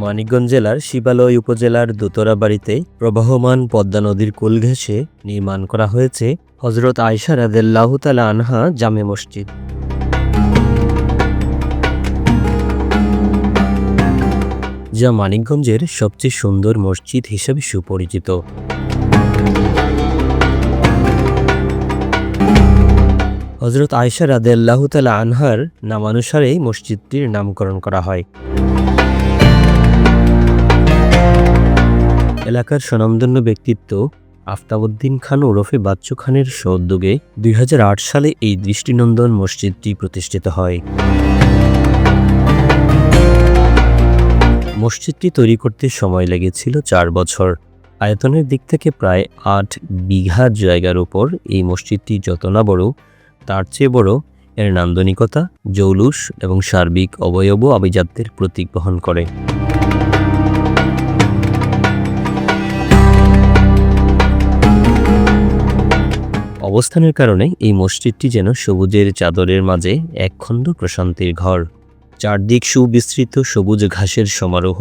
মানিকগঞ্জ জেলার শিবালয় উপজেলার দোতরাবাড়িতে প্রবাহমান পদ্মা নদীর কোল ঘেঁষে নির্মাণ করা হয়েছে হযরত আয়েশা রাদিয়াল্লাহু তাআলা আনহা জামে মসজিদ। যা মানিকগঞ্জের সবচেয়ে সুন্দর মসজিদ হিসেবে সুপরিচিত। হযরত আয়েশা রাদিয়াল্লাহু তাআলা আনহার নামানুসারেই মসজিদটির নামকরণ করা হয়। এলাকার স্বনামধন্য ব্যক্তিত্ব আফতাবউদ্দিন খান ওরফে বাচ্চু খানের সদ্যোগে ২০০৮ সালে এই দৃষ্টিনন্দন মসজিদটি প্রতিষ্ঠিত হয়। মসজিদটি তৈরি করতে সময় লেগেছিল ৪ বছর। আয়তনের দিক থেকে প্রায় ৮ বিঘা জায়গার উপর এই মসজিদটি যত না বড়, তার চেয়ে বড় এর নান্দনিকতা, জৌলুস এবং সার্বিক অবয়ব আভিজাত্যের প্রতীক বহন করে। অবস্থানের কারণে এই মসজিদটি যেন সবুজের চাদরের মাঝে একখণ্ড প্রশান্তির ঘর। চারদিক সুবিস্তৃত সবুজ ঘাসের সমারোহ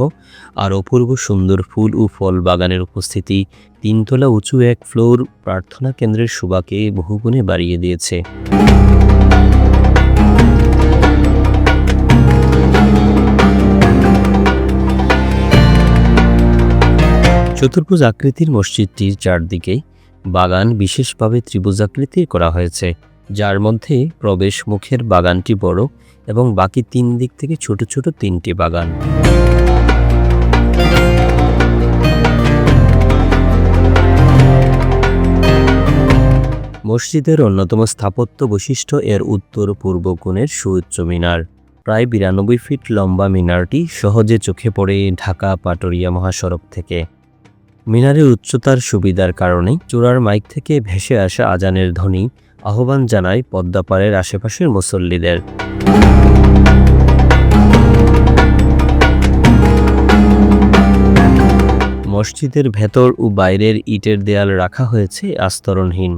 আর অপূর্ব সুন্দর ফুল ও ফল বাগানের উপস্থিতি ৩ তলা উঁচু এক ফ্লোর প্রার্থনা কেন্দ্রের শোভাকে বহুগুণে বাড়িয়ে দিয়েছে। চতুর্ভুজ আকৃতির মসজিদটির চারদিকে বাগান বিশেষভাবে ত্রিভুজাকৃতির করা হয়েছে, যার মধ্যে প্রবেশ মুখের বাগানটি বড় এবং বাকি ৩ দিক থেকে ছোট ছোট ৩টি বাগান। মসজিদের অন্যতম স্থাপত্য বৈশিষ্ট্য এর উত্তর পূর্ব কোণের সুউচ্চ মিনার। প্রায় ৯২ ফিট লম্বা মিনারটি সহজে চোখে পড়ে ঢাকা পাটুরিয়া মহাসড়ক থেকে। মিনারের উচ্চতার সুবিধার কারণে চূড়ার মাইক থেকে ভেসে আসা আজানের ধ্বনি আহ্বান জানায় পদ্মাপাড়ের আশেপাশের মুসল্লিদের। মসজিদের ভেতর ও বাইরের ইটের দেয়াল রাখা হয়েছে আস্তরণহীন।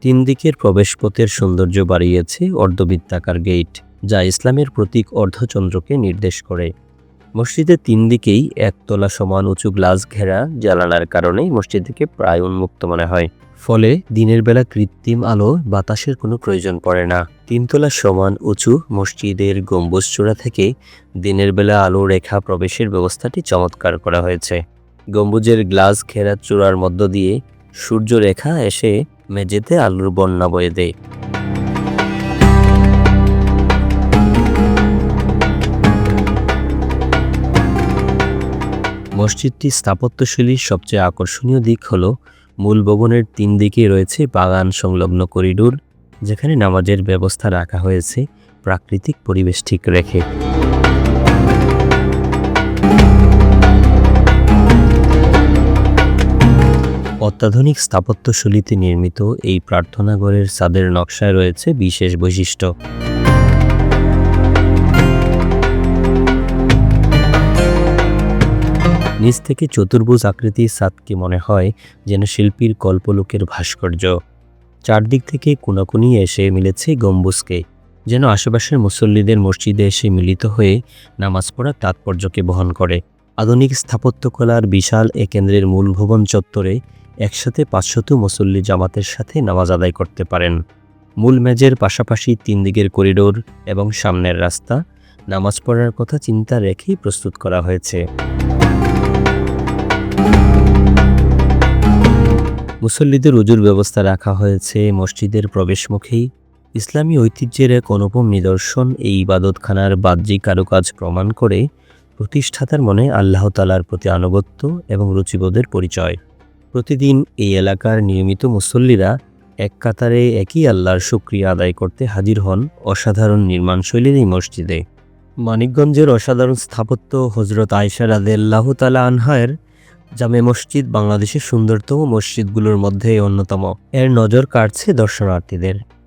৩ দিকের প্রবেশপথের সৌন্দর্য বাড়িয়েছে অর্ধবৃত্তাকার গেট, যা ইসলামের প্রতীক অর্ধচন্দ্রকে নির্দেশ করে। মসজিদের ৩ দিকেই একতলা সমান উঁচু গ্লাস ঘেরা জানালার কারণে মসজিদকে প্রায় উন্মুক্ত মনে হয়। ফলে দিনের বেলা কৃত্রিম আলো বাতাসের কোনো প্রয়োজন পড়ে না। ৩ তলা সমান উঁচু মসজিদের গম্বুজ চূড়া থেকে দিনের বেলা আলো রেখা প্রবেশের ব্যবস্থাটি চমৎকার করা হয়েছে। গম্বুজের গ্লাস ঘেরা চূড়ার মধ্য দিয়ে সূর্য রেখা এসে মেঝেতে আলোর বন্যা বয়ে দেয়। মসজিদটির স্থাপত্যশৈলীর সবচেয়ে আকর্ষণীয় দিক হল মূল ভবনের ৩ দিকে রয়েছে বাগান সংলগ্ন করিডোর, যেখানে নামাজের ব্যবস্থা রাখা হয়েছে প্রাকৃতিক পরিবেশ ঠিক রেখে। অত্যাধুনিক স্থাপত্যশৈলীতে নির্মিত এই প্রার্থনাঘরের ছাদের নকশায় রয়েছে বিশেষ বৈশিষ্ট্য। নিচ থেকে চতুর্ভুজ আকৃতির ছাদকে মনে হয় যেন শিল্পীর কল্পলোকের ভাস্কর্য। চারদিক থেকে কোনাকুনি এসে মিলেছে গম্বুজকে, যেন আশেপাশের মুসল্লিদের মসজিদে এসে মিলিত হয়ে নামাজ পড়ার তাৎপর্যকে বহন করে। আধুনিক স্থাপত্যকলার বিশাল এ কেন্দ্রের মূল ভবন চত্বরে একসাথে ৫০০ মুসল্লি জামাতের সাথে নামাজ আদায় করতে পারেন। মূল মেঝের পাশাপাশি ৩ দিকের করিডোর এবং সামনের রাস্তা নামাজ পড়ার কথা চিন্তা রেখেই প্রস্তুত করা হয়েছে। মুসল্লিদের উজুর ব্যবস্থা রাখা হয়েছে মসজিদের প্রবেশমুখেই। ইসলামী ঐতিহ্যের এক অনুপম নিদর্শন এই ইবাদতখানার বাহ্যিক কারুকাজ প্রমাণ করে প্রতিষ্ঠাতার মনে আল্লাহ তাআলার প্রতি আনুগত্য এবং রুচিবোধের পরিচয়। প্রতিদিন এই এলাকার নিয়মিত মুসল্লিরা এক কাতারে একই আল্লাহর শুকরিয়া আদায় করতে হাজির হন অসাধারণ নির্মাণশৈলীর এই মসজিদে। মানিকগঞ্জের অসাধারণ স্থাপত্য হযরত আয়েশা রাদিয়াল্লাহু তাআলা আনহার জামে মসজিদ বাংলাদেশের সুন্দরতম মসজিদগুলোর মধ্যে অন্যতম। এর নজর কাড়ছে দর্শনার্থীদের।